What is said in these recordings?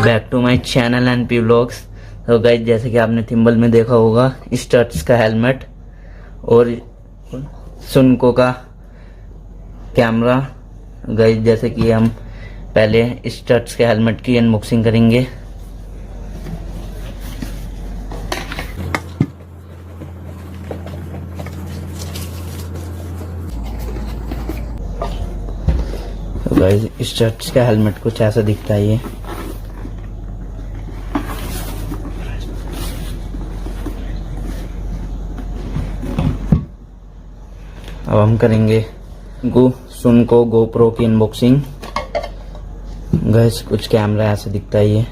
Back to my channel and P vlogs. तो guys जैसे कि आपने थिम्बल में देखा होगा स्टड्स का हेलमेट और सुनको का कैमरा। गाइस जैसे कि हम पहले स्टड्स के हेलमेट की अनबॉक्सिंग करेंगे। तो गाइस स्टड्स का हेलमेट कुछ ऐसा दिखता है ये। अब हम करेंगे सुनको गोप्रो की अनबॉक्सिंग। गाइस कुछ कैमरा ऐसे दिखता है ये।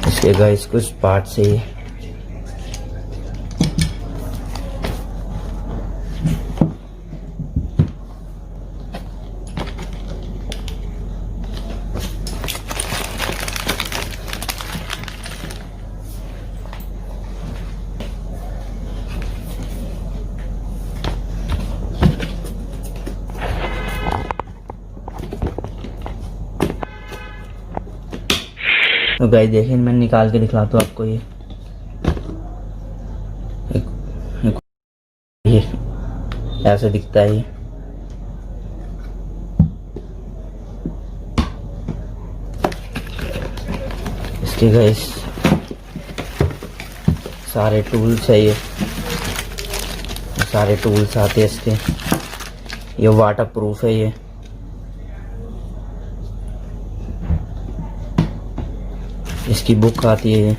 इसके गाइस कुछ पार्ट्स है ये। तो गाइस देखिए मैं निकाल के दिखलाता हूँ आपको ये। ये ऐसे दिखता है ये। इसके गाइस सारे टूल्स है ये। सारे टूल्स आते हैं इसके। ये वाटर प्रूफ है ये। इसकी बुक आती है,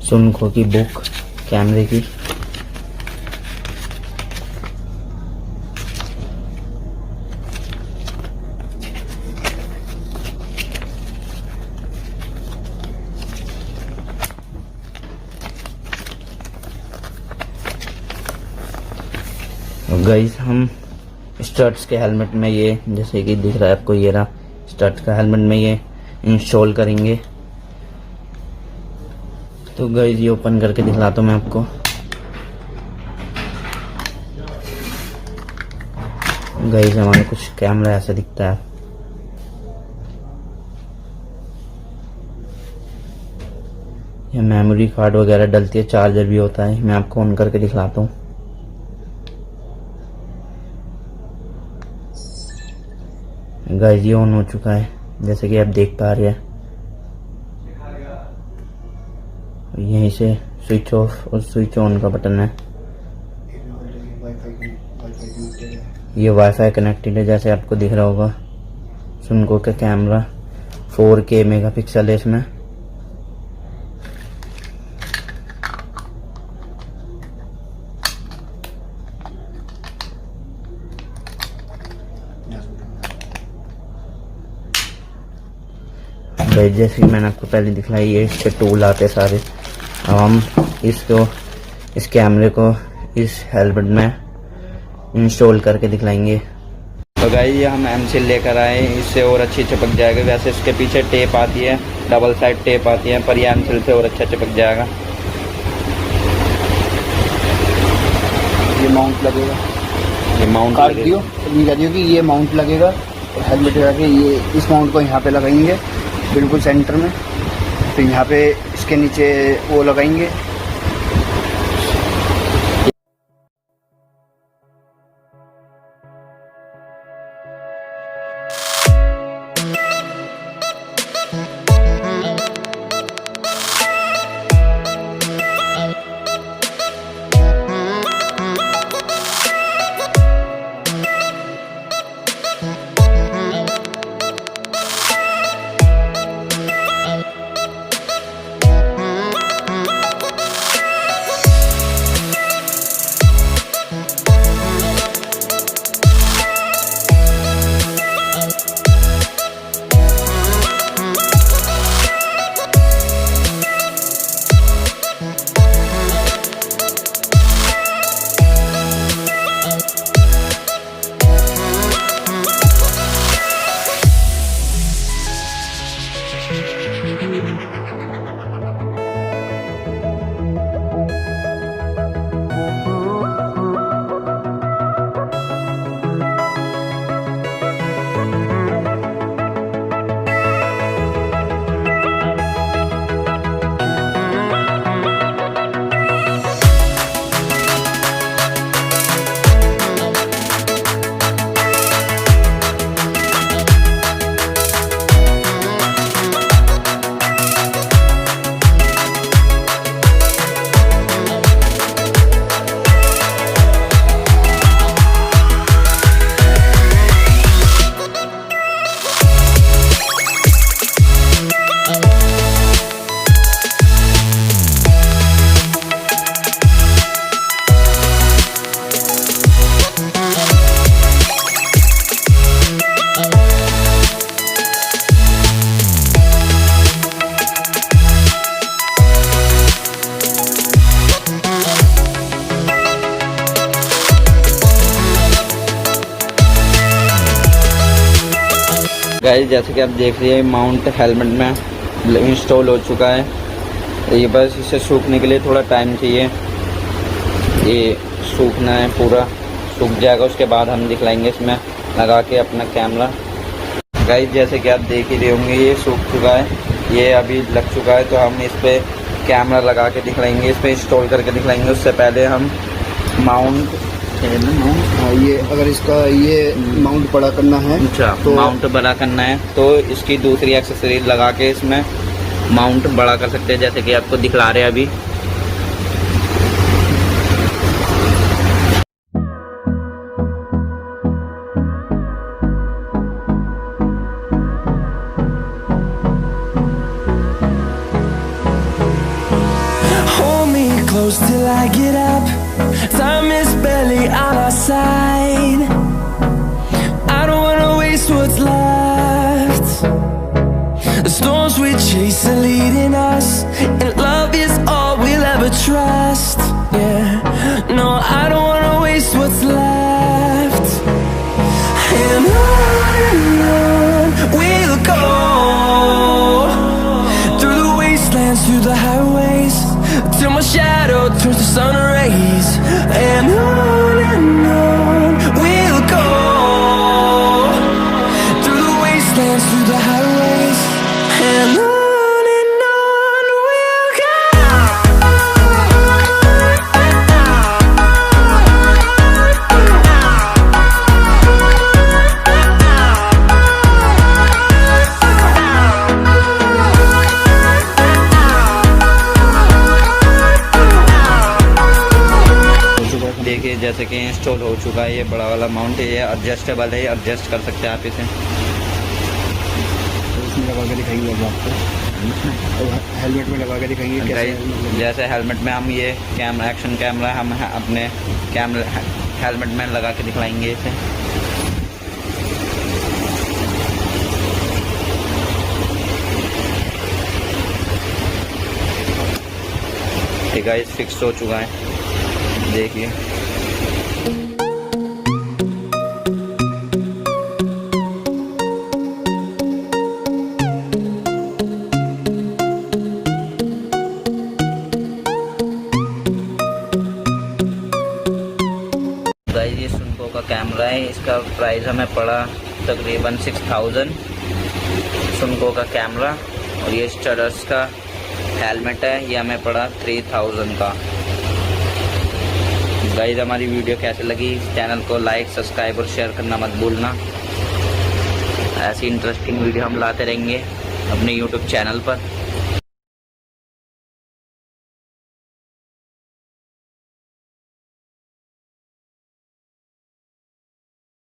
सुनको की बुक कैमरे की। गाइस हम स्टड्स के हेलमेट में ये जैसे कि दिख रहा है आपको ये रहा स्टड्स का हेलमेट में ये इंस्टॉल करेंगे। तो गाइस ये ओपन करके दिखलाता हूँ मैं आपको। गाइस हमारे कुछ कैमरा ऐसा दिखता है। ये मेमोरी कार्ड वगैरह डलती है, चार्जर भी होता है। मैं आपको ऑन करके दिखलाता हूँ। गाइस ये ऑन हो चुका है जैसे कि आप देख पा रहे हैं। यहीं से स्विच ऑफ और स्विच ऑन का बटन है। ये वाईफाई कनेक्टेड है जैसे आपको दिख रहा होगा। सुनको का कैमरा 4K मेगापिक्सल है इसमें। जैसे कि मैंने आपको पहले दिखलाई है इसके टूल आते सारे। अब हम इस कैमरे को इस हेलमेट में इंस्टॉल करके दिखलाएंगे। तो गाइस ये हम एमसील लेकर आए, इससे और अच्छी चिपक जाएगा। वैसे इसके पीछे टेप आती है, डबल साइड टेप आती है, पर ये एमसील से और अच्छा चिपक जाएगा। ये माउंट लगेगा, ये माउंट काट दियो कि ये माउंट लगेगा। और हेलमेट लगा के ये इस माउंट को यहाँ पे लगाएंगे बिल्कुल सेंटर में। फिर यहाँ पे इसके नीचे वो लगाएंगे। गाइस जैसे कि आप देख रहे हैं माउंट हेलमेट में इंस्टॉल हो चुका है। ये बस इसे सूखने के लिए थोड़ा टाइम चाहिए, ये सूखना है, पूरा सूख जाएगा। उसके बाद हम दिखलाएंगे इसमें लगा के अपना कैमरा। गाइस जैसे कि आप देख ही रहे होंगे ये सूख चुका है, ये अभी लग चुका है। तो हम इस पर कैमरा लगा के दिखलाएंगे, इस पर इंस्टॉल करके दिखलाएंगे। उससे पहले हम माउंट ये अगर इसका ये माउंट बड़ा करना है, अच्छा तो माउंट बड़ा करना है तो इसकी दूसरी एक्सेसरीज लगा के इसमें माउंट बड़ा कर सकते हैं, जैसे कि आपको दिखला रहे हैं अभी। Close till I get up. Time is barely on our side. I don't wanna waste what's left. The storms we chase are leading us, and love is all we'll ever trust. Yeah, no, I don't wanna waste what's left. And on we'll go, through the wastelands, through the highways, till my shadow turns to sun rays. And on we'll go, through the wastelands, through the highways. And on we'll go. देखिए जैसे कि install हो चुका है ये बड़ा वाला mount. ये एडजस्टेबल है, एडजस्ट कर सकते हैं आप इसे। इसमें लगा के दिखाएंगे आपको, हेलमेट में लगा के दिखाएंगे कैसे। जैसे हेलमेट में हम ये कैमरा, एक्शन कैमरा हम अपने कैमरा हेलमेट में लगा के दिखलाएंगे इसे। ठीक है, फिक्स हो चुका है, देखिए। गाइस ये सुनको का कैमरा है, इसका प्राइस हमें पड़ा तकरीबन 6000 सुनको का कैमरा। और ये स्टडर्स का हेलमेट है, ये हमें पड़ा 3000 का। गाइस हमारी वीडियो कैसे लगी, चैनल को लाइक, सब्सक्राइब और शेयर करना मत भूलना। ऐसी इंटरेस्टिंग वीडियो हम लाते रहेंगे अपने यूट्यूब चैनल पर।